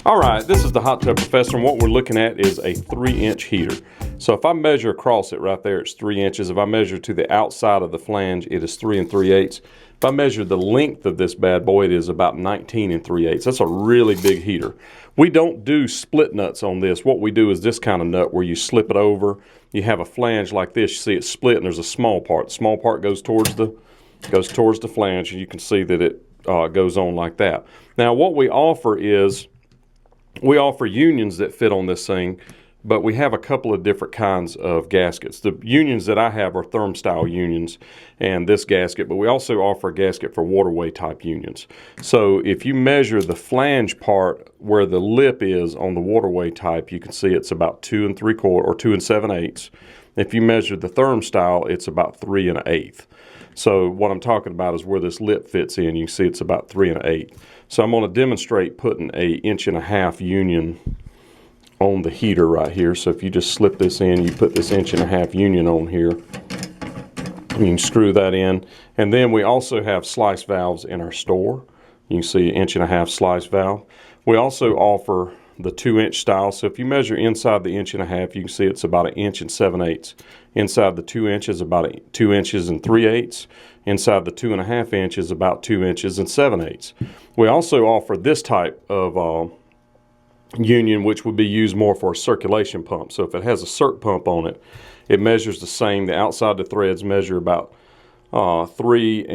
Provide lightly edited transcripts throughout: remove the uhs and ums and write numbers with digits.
All right, this is the Hot Tub Professor, and what we're looking at is a 3-inch heater. So if I measure across it right there, it's 3 inches. If I measure to the outside of the flange, it is 3 3/8. If I measure the length of this bad boy, it is about 19 3/8. That's a really big heater. We don't do split nuts on this. What we do is this kind of nut where you slip it over. You have a flange like this. You see it split, and there's a small part. The small part goes towards the flange, and you can see that it goes on like that. Now, what we offer is we offer unions that fit on this thing, but we have a couple of different kinds of gaskets. The unions that I have are therm style unions and this gasket, but we also offer a gasket for waterway type unions. So if you measure the flange part where the lip is on the waterway type, you can see it's about 2 3/4 or 2 7/8. If you measure the therm style, it's about 3 1/8. So what I'm talking about is where this lip fits in. You see it's about 3 1/8. So I'm going to demonstrate putting a 1.5 inch union on the heater right here. So if you just slip this in, you put this 1.5 inch union on here. You can screw that in. And then we also have slice valves in our store. You can see 1.5 inch slice valve. We also offer the 2-inch style. So if you measure inside the 1.5 inch, you can see it's about 1 7/8. Inside the 2 inches, about 2 3/8. Inside the 2.5 inches, about 2 7/8. We also offer this type of union, which would be used more for a circulation pump. So if it has a circ pump on it, it measures the same. The outside of the threads measure about 3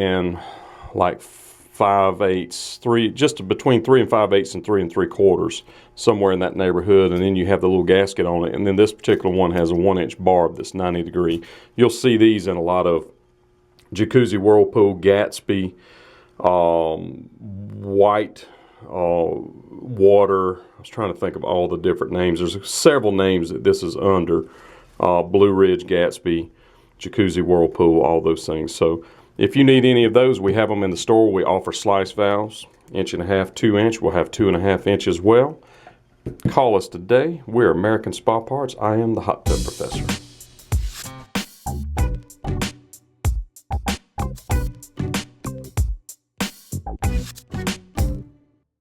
5/8, just between 3 5/8 and 3 3/4, somewhere in that neighborhood. And then you have the little gasket on it. And then this particular one has a 1-inch barb that's 90 degree. You'll see these in a lot of Jacuzzi, Whirlpool, Gatsby, White, Water. I was trying to think of all the different names. There's several names that this is under. Blue Ridge, Gatsby, Jacuzzi, Whirlpool, all those things. So if you need any of those, we have them in the store. We offer slice valves, 1.5 inch, 2 inch. We'll have 2.5 inch as well. Call us today. We're American Spa Parts. I am the Hot Tub Professor.